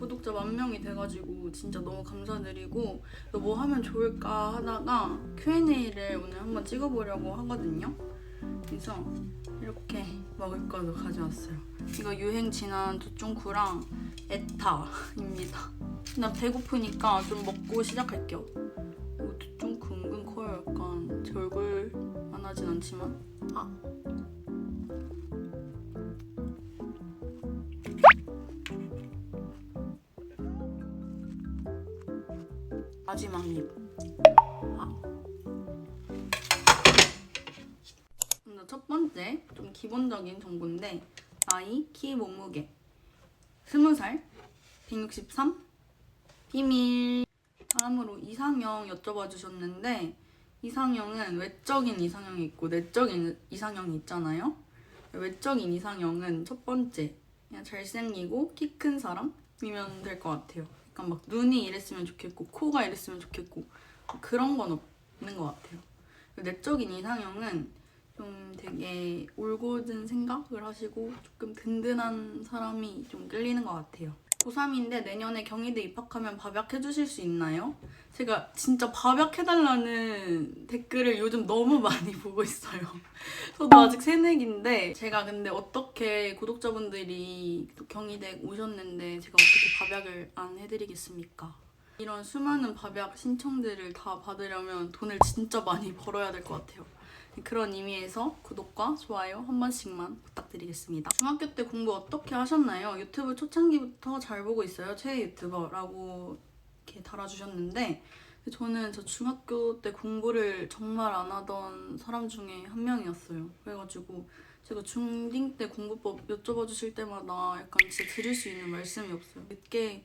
구독자 10,000명이 돼가지고 진짜 너무 감사드리고 또 뭐 하면 좋을까 하다가 Q&A를 오늘 한번 찍어보려고 하거든요. 그래서 이렇게 먹을 거도 가져왔어요. 이거 유행 지난 두쫑쿠랑 에타입니다. 나 배고프니까 좀 먹고 시작할게요. 이거 두쫑쿠 은근 커요. 약간 제 얼굴만 하진 않지만 마지막 입. 먼저 첫 번째 좀 기본적인 정보인데 나이, 키, 몸무게 20살, 163, 비밀. 다음으로 이상형 여쭤봐 주셨는데 이상형은 외적인 이상형이 있고 내적인 이상형이 있잖아요. 외적인 이상형은 첫 번째 그냥 잘생기고 키 큰 사람이면 될 것 같아요. 약간 막 눈이 이랬으면 좋겠고 코가 이랬으면 좋겠고 그런 건 없는 것 같아요. 내적인 이상형은 좀 되게 올곧은 생각을 하시고 조금 든든한 사람이 좀 끌리는 것 같아요. 고3인데 내년에 경희대 입학하면 밥약해주실 수 있나요? 제가 진짜 밥약해달라는 댓글을 요즘 너무 많이 보고 있어요. 저도 아직 새내기인데 제가 근데 어떻게 구독자분들이 경희대 오셨는데 제가 어떻게 밥약을 안 해드리겠습니까? 이런 수많은 밥약 신청들을 다 받으려면 돈을 진짜 많이 벌어야 될 것 같아요. 그런 의미에서 구독과 좋아요 한 번씩만 부탁드리겠습니다. 중학교 때 공부 어떻게 하셨나요? 유튜브 초창기부터 잘 보고 있어요. 최애 유튜버라고 이렇게 달아주셨는데 저는 저 중학교 때 공부를 정말 안 하던 사람 중에 한 명이었어요. 그래가지고 제가 중딩 때 공부법 여쭤봐 주실 때마다 약간 진짜 드릴 수 있는 말씀이 없어요. 늦게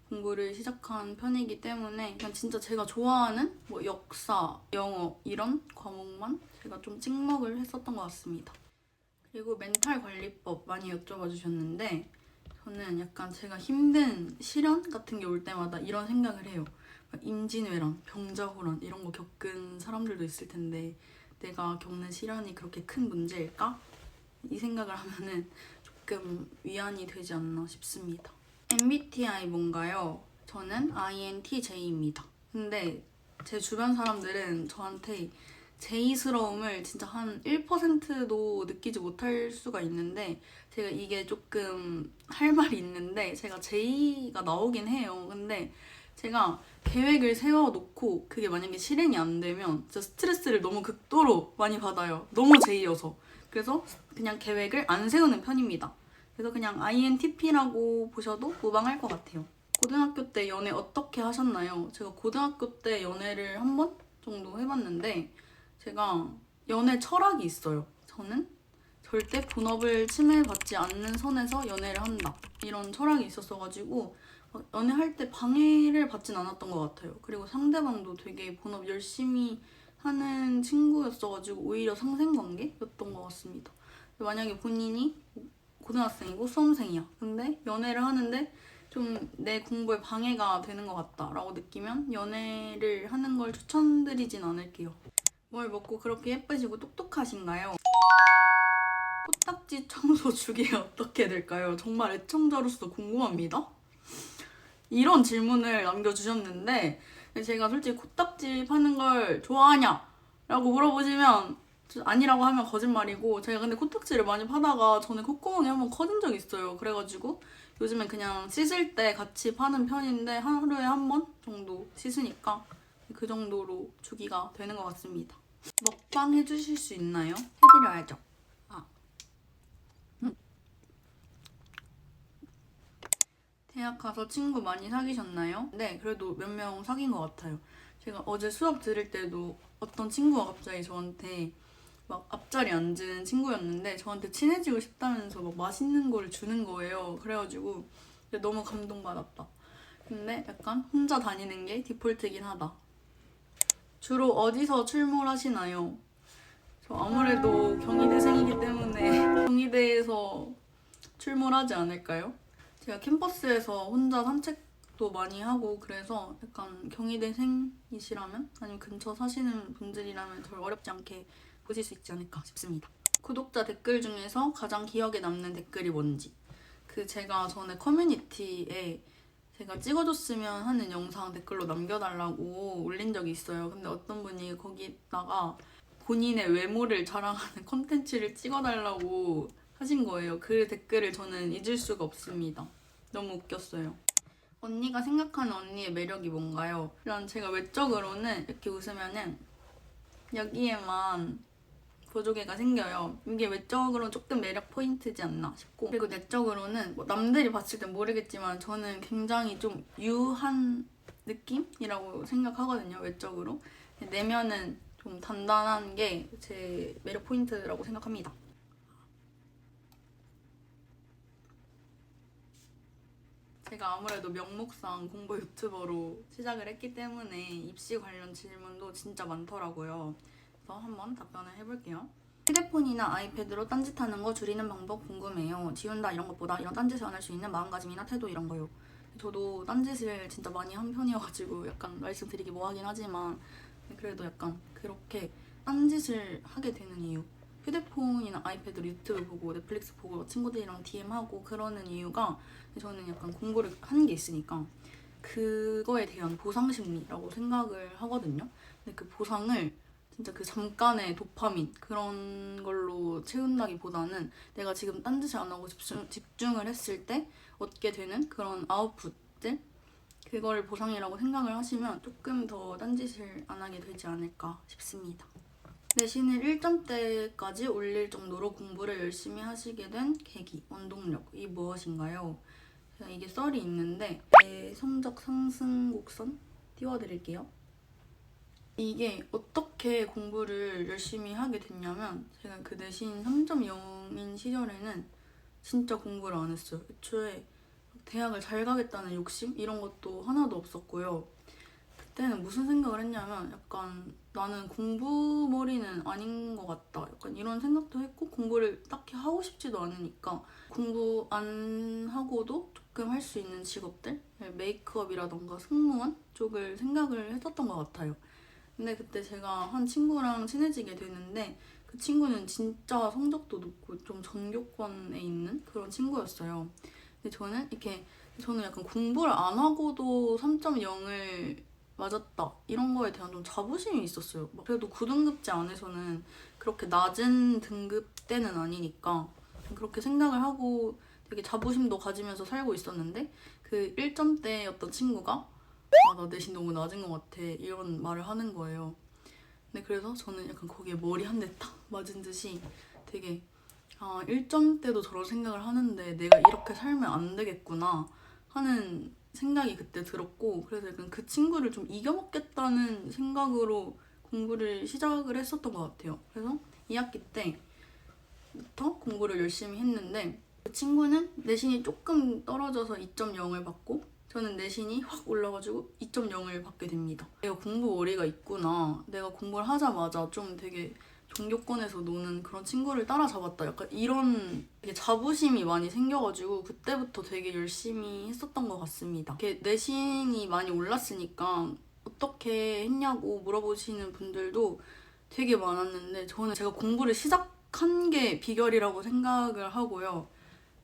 공부를 시작한 편이기 때문에 그냥 진짜 제가 좋아하는 뭐 역사, 영어 이런 과목만 제가 좀 찍먹을 했었던 것 같습니다. 그리고 멘탈 관리법 많이 여쭤봐 주셨는데 저는 약간 제가 힘든 시련 같은 게 올 때마다 이런 생각을 해요. 임진왜란, 병자호란 이런 거 겪은 사람들도 있을 텐데 내가 겪는 시련이 그렇게 큰 문제일까? 이 생각을 하면은 조금 위안이 되지 않나 싶습니다. MBTI 뭔가요? 저는 INTJ입니다. 근데 제 주변 사람들은 저한테 J스러움을 진짜 한 1%도 느끼지 못할 수가 있는데 제가 이게 조금 할 말이 있는데 제가 J가 나오긴 해요. 근데 제가 계획을 세워놓고 그게 만약에 실행이 안 되면 진짜 스트레스를 너무 극도로 많이 받아요. 너무 J여서. 그래서 그냥 계획을 안 세우는 편입니다. 그래서 그냥 INTP라고 보셔도 무방할 것 같아요. 고등학교 때 연애 어떻게 하셨나요? 제가 고등학교 때 연애를 한 번 정도 해봤는데 제가 연애 철학이 있어요. 저는 절대 본업을 침해받지 않는 선에서 연애를 한다. 이런 철학이 있었어가지고 연애할 때 방해를 받진 않았던 것 같아요. 그리고 상대방도 되게 본업 열심히 하는 친구였어가지고 오히려 상생관계였던 것 같습니다. 만약에 본인이 고등학생이고 수험생이야. 근데 연애를 하는데 좀 내 공부에 방해가 되는 것 같다라고 느끼면 연애를 하는 걸 추천드리진 않을게요. 뭘 먹고 그렇게 예쁘시고 똑똑하신가요? 코딱지 청소 주기가 어떻게 될까요? 정말 애청자로서 궁금합니다. 이런 질문을 남겨주셨는데 제가 솔직히 코딱지 파는 걸 좋아하냐? 라고 물어보시면 아니라고 하면 거짓말이고 제가 근데 코딱지를 많이 파다가 전에 콧구멍이 한번 커진 적이 있어요. 그래가지고 요즘엔 그냥 씻을 때 같이 파는 편인데 하루에 한 번 정도 씻으니까 그 정도로 주기가 되는 것 같습니다. 먹방 해주실 수 있나요? 해드려야죠. 대학 가서 친구 많이 사귀셨나요? 네, 그래도 몇 명 사귄 것 같아요. 제가 어제 수업 들을 때도 어떤 친구가 갑자기 저한테 막 앞자리 앉은 친구였는데 저한테 친해지고 싶다면서 막 맛있는 걸 주는 거예요. 그래가지고 너무 감동받았다. 근데 약간 혼자 다니는 게 디폴트긴 하다. 주로 어디서 출몰하시나요? 저 아무래도 경희대생이기 때문에 경희대에서 출몰하지 않을까요? 제가 캠퍼스에서 혼자 산책도 많이 하고 그래서 약간 경희대생이시라면 아니면 근처 사시는 분들이라면 덜 어렵지 않게 보실 수 있지 않을까 싶습니다. 구독자 댓글 중에서 가장 기억에 남는 댓글이 뭔지. 제가 전에 커뮤니티에 제가 찍어줬으면 하는 영상 댓글로 남겨달라고 올린 적이 있어요. 근데 어떤 분이 거기다가 본인의 외모를 자랑하는 콘텐츠를 찍어달라고 하신 거예요. 그 댓글을 저는 잊을 수가 없습니다. 너무 웃겼어요. 언니가 생각하는 언니의 매력이 뭔가요? 일단 제가 외적으로는 이렇게 웃으면은 여기에만 보조개가 생겨요. 이게 외적으로 조금 매력 포인트지 않나 싶고, 그리고 내적으로는 뭐 남들이 봤을 땐 모르겠지만 저는 굉장히 좀 유한 느낌이라고 생각하거든요. 외적으로. 내면은 좀 단단한 게 제 매력 포인트라고 생각합니다. 제가 아무래도 명목상 공부 유튜버로 시작을 했기 때문에 입시 관련 질문도 진짜 많더라고요. 그래서 한번 답변을 해볼게요. 휴대폰이나 아이패드로 딴짓하는 거 줄이는 방법 궁금해요. 지운다 이런 것보다 이런 딴짓을 안 할 수 있는 마음가짐이나 태도 이런 거요. 저도 딴짓을 진짜 많이 한 편이어가지고 약간 말씀드리기 뭐하긴 하지만 그래도 약간 그렇게 딴짓을 하게 되는 이유, 휴대폰이나 아이패드로 유튜브 보고 넷플릭스 보고 친구들이랑 DM하고 그러는 이유가 저는 약간 공부를 하는 게 있으니까 그거에 대한 보상 심리라고 생각을 하거든요. 근데 그 보상을 진짜 그 잠깐의 도파민 그런 걸로 채운다기보다는 내가 지금 딴짓을 안 하고 집중을 했을 때 얻게 되는 그런 아웃풋들, 그걸 보상이라고 생각을 하시면 조금 더 딴짓을 안 하게 되지 않을까 싶습니다. 내신을 1점대까지 올릴 정도로 공부를 열심히 하시게 된 계기, 원동력이 무엇인가요? 제가 이게 썰이 있는데 제 성적 상승 곡선 띄워드릴게요. 이게 어떻게 공부를 열심히 하게 됐냐면 제가 그 내신 3.0인 시절에는 진짜 공부를 안 했어요. 애초에 대학을 잘 가겠다는 욕심? 이런 것도 하나도 없었고요. 그때는 무슨 생각을 했냐면 약간 나는 공부머리는 아닌 것 같다. 약간 이런 생각도 했고 공부를 딱히 하고 싶지도 않으니까 공부 안 하고도 조금 할 수 있는 직업들? 메이크업이라던가 승무원 쪽을 생각을 했었던 것 같아요. 근데 그때 제가 한 친구랑 친해지게 되는데 그 친구는 진짜 성적도 높고 좀 전교권에 있는 그런 친구였어요. 근데 저는 약간 공부를 안 하고도 3.0을 맞았다 이런 거에 대한 좀 자부심이 있었어요. 그래도 9등급제 안에서는 그렇게 낮은 등급대는 아니니까 그렇게 생각을 하고 되게 자부심도 가지면서 살고 있었는데 그 1점대였던 친구가 나 내신 너무 낮은 것 같아 이런 말을 하는 거예요. 근데 그래서 저는 약간 거기에 머리 한 대 딱 맞은 듯이 되게 1점대도 저런 생각을 하는데 내가 이렇게 살면 안 되겠구나 하는 생각이 그때 들었고, 그래서 약간 그 친구를 좀 이겨먹겠다는 생각으로 공부를 시작을 했었던 것 같아요. 그래서 2학기 때부터 공부를 열심히 했는데 그 친구는 내신이 조금 떨어져서 2.0을 받고 저는 내신이 확 올라가지고 2.0을 받게 됩니다. 내가 공부 머리가 있구나. 내가 공부를 하자마자 좀 되게 전교권에서 노는 그런 친구를 따라잡았다. 약간 이런 되게 자부심이 많이 생겨가지고 그때부터 되게 열심히 했었던 것 같습니다. 이렇게 내신이 많이 올랐으니까 어떻게 했냐고 물어보시는 분들도 되게 많았는데 저는 제가 공부를 시작한 게 비결이라고 생각을 하고요.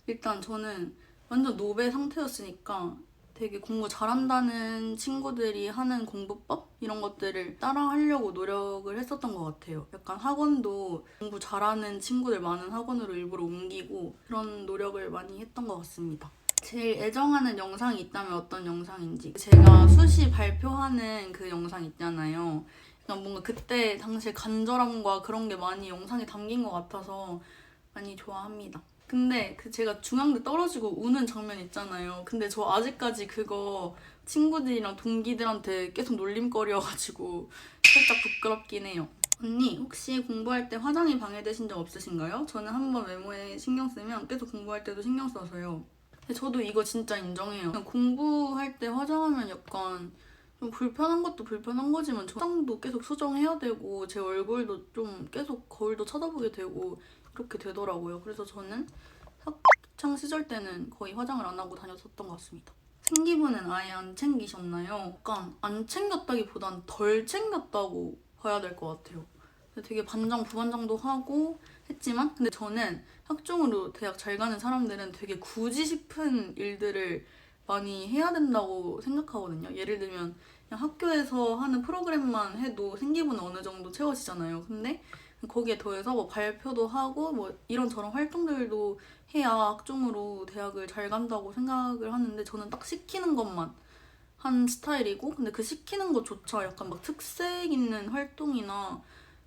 일단 저는 완전 노베 상태였으니까 되게 공부 잘한다는 친구들이 하는 공부법? 이런 것들을 따라하려고 노력을 했었던 것 같아요. 약간 학원도 공부 잘하는 친구들 많은 학원으로 일부러 옮기고 그런 노력을 많이 했던 것 같습니다. 제일 애정하는 영상이 있다면 어떤 영상인지, 제가 수시 발표하는 그 영상 있잖아요. 그냥 뭔가 그때 당시에 간절함과 그런 게 많이 영상에 담긴 것 같아서 많이 좋아합니다. 근데 제가 중앙대 떨어지고 우는 장면 있잖아요. 근데 저 아직까지 그거 친구들이랑 동기들한테 계속 놀림거리여가지고 살짝 부끄럽긴 해요. 언니, 혹시 공부할 때 화장이 방해되신 적 없으신가요? 저는 한번 외모에 신경 쓰면 계속 공부할 때도 신경 써서요. 근데 저도 이거 진짜 인정해요. 그냥 공부할 때 화장하면 약간 좀 불편한 것도 불편한 거지만 화장도 계속 수정해야 되고 제 얼굴도 좀 계속 거울도 쳐다보게 되고 그렇게 되더라고요. 그래서 저는 학창 시절 때는 거의 화장을 안 하고 다녔었던 것 같습니다. 생기부는 아예 안 챙기셨나요? 약간 안 챙겼다기보단 덜 챙겼다고 봐야 될 것 같아요. 되게 반장, 부반장도 하고 했지만 근데 저는 학종으로 대학 잘 가는 사람들은 되게 굳이 싶은 일들을 많이 해야 된다고 생각하거든요. 예를 들면 그냥 학교에서 하는 프로그램만 해도 생기부는 어느 정도 채워지잖아요. 근데 거기에 더해서 뭐 발표도 하고 뭐 이런저런 활동들도 해야 학종으로 대학을 잘 간다고 생각을 하는데 저는 딱 시키는 것만 한 스타일이고 근데 그 시키는 것조차 약간 막 특색 있는 활동이나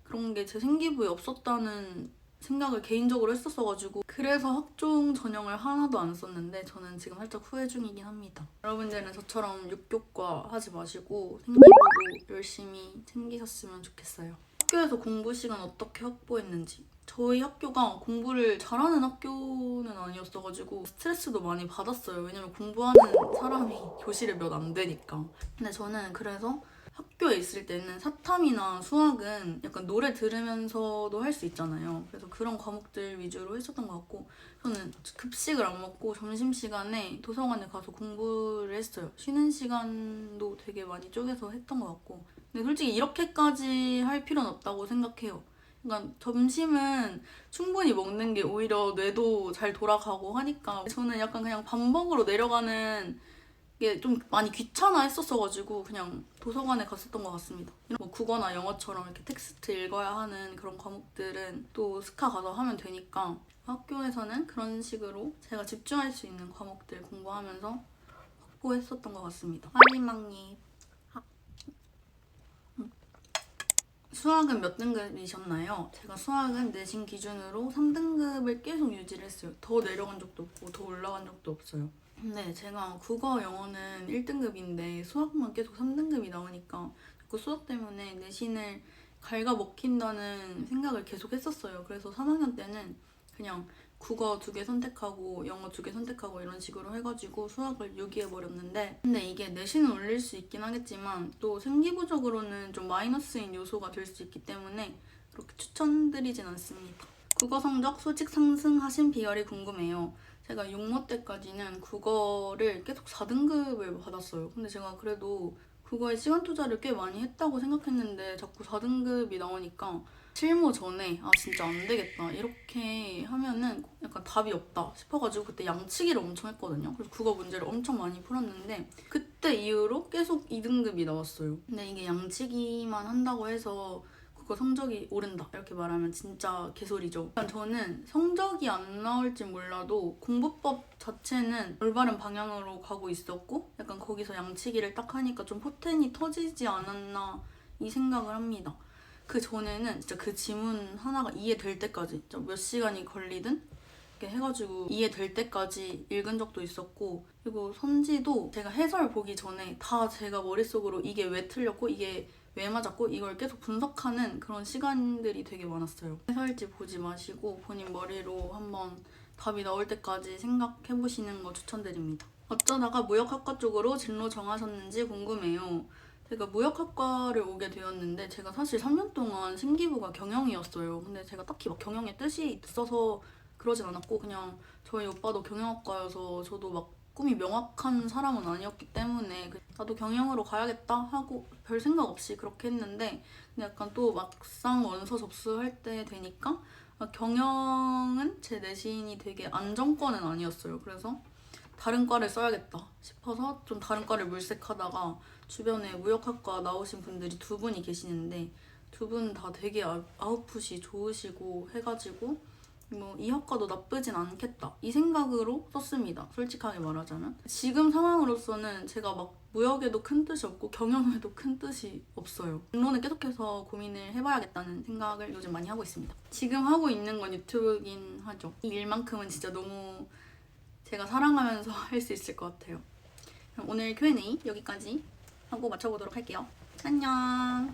그런 게 제 생기부에 없었다는 생각을 개인적으로 했었어가지고 그래서 학종 전형을 하나도 안 썼는데 저는 지금 살짝 후회 중이긴 합니다. 여러분들은 저처럼 육교과 하지 마시고 생기부도 열심히 챙기셨으면 좋겠어요. 학교에서 공부 시간 어떻게 확보했는지 저희 학교가 공부를 잘하는 학교는 아니었어가지고 스트레스도 많이 받았어요. 왜냐면 공부하는 사람이 교실에 몇 안 되니까. 근데 저는 그래서 학교에 있을 때는 사탐이나 수학은 약간 노래 들으면서도 할 수 있잖아요. 그래서 그런 과목들 위주로 했었던 것 같고 저는 급식을 안 먹고 점심시간에 도서관에 가서 공부를 했어요. 쉬는 시간도 되게 많이 쪼개서 했던 것 같고 근데 솔직히 이렇게까지 할 필요는 없다고 생각해요. 그러니까 점심은 충분히 먹는 게 오히려 뇌도 잘 돌아가고 하니까 저는 약간 그냥 밥 먹으러 내려가는 게 좀 많이 귀찮아 했었어가지고 그냥 도서관에 갔었던 것 같습니다. 이런 뭐 국어나 영어처럼 이렇게 텍스트 읽어야 하는 그런 과목들은 또 스카 가서 하면 되니까 학교에서는 그런 식으로 제가 집중할 수 있는 과목들 공부하면서 확보했었던 것 같습니다. 하리망님 수학은 몇 등급이셨나요? 제가 수학은 내신 기준으로 3등급을 계속 유지를 했어요. 더 내려간 적도 없고 더 올라간 적도 없어요. 근데 제가 국어, 영어는 1등급인데 수학만 계속 3등급이 나오니까 자꾸 수학 때문에 내신을 갉아먹힌다는 생각을 계속 했었어요. 그래서 3학년 때는 그냥 국어 2개 선택하고 영어 2개 선택하고 이런 식으로 해가지고 수학을 유기해버렸는데 근데 이게 내신은 올릴 수 있긴 하겠지만 또 생기부적으로는 좀 마이너스인 요소가 될 수 있기 때문에 그렇게 추천드리진 않습니다. 국어 성적 수직 상승하신 비결이 궁금해요. 제가 6모 때까지는 국어를 계속 4등급을 받았어요. 근데 제가 그래도 국어에 시간 투자를 꽤 많이 했다고 생각했는데 자꾸 4등급이 나오니까 실무 전에 아 진짜 안 되겠다 이렇게 하면은 약간 답이 없다 싶어가지고 그때 양치기를 엄청 했거든요. 그래서 국어 문제를 엄청 많이 풀었는데 그때 이후로 계속 2등급이 나왔어요. 근데 이게 양치기만 한다고 해서 국어 성적이 오른다 이렇게 말하면 진짜 개소리죠. 저는 성적이 안 나올지 몰라도 공부법 자체는 올바른 방향으로 가고 있었고 약간 거기서 양치기를 딱 하니까 좀 포텐이 터지지 않았나 이 생각을 합니다. 그 전에는 진짜 그 지문 하나가 이해될 때까지 몇 시간이 걸리든 이렇게 해가지고 이해될 때까지 읽은 적도 있었고 그리고 선지도 제가 해설 보기 전에 다 제가 머릿속으로 이게 왜 틀렸고 이게 왜 맞았고 이걸 계속 분석하는 그런 시간들이 되게 많았어요. 해설지 보지 마시고 본인 머리로 한번 답이 나올 때까지 생각해보시는 거 추천드립니다. 어쩌다가 무역학과 쪽으로 진로 정하셨는지 궁금해요. 제가 무역학과를 오게 되었는데 제가 사실 3년 동안 생기부가 경영이었어요. 근데 제가 딱히 막 경영에 뜻이 있어서 그러진 않았고 그냥 저희 오빠도 경영학과여서 저도 막 꿈이 명확한 사람은 아니었기 때문에 나도 경영으로 가야겠다 하고 별 생각 없이 그렇게 했는데 근데 약간 또 막상 원서 접수할 때 되니까 경영은 제 내신이 되게 안정권은 아니었어요. 그래서 다른 과를 써야겠다 싶어서 좀 다른 과를 물색하다가 주변에 무역학과 나오신 분들이 2분이 계시는데 2분 다 되게 아웃풋이 좋으시고 해가지고 뭐 이 학과도 나쁘진 않겠다 이 생각으로 썼습니다. 솔직하게 말하자면 지금 상황으로서는 제가 막 무역에도 큰 뜻이 없고 경영에도 큰 뜻이 없어요. 진로는 계속해서 고민을 해봐야겠다는 생각을 요즘 많이 하고 있습니다. 지금 하고 있는 건 유튜브긴 하죠. 이 일만큼은 진짜 너무 제가 사랑하면서 할 수 있을 것 같아요. 그럼 오늘 Q&A 여기까지 하고 마쳐보도록 할게요. 안녕.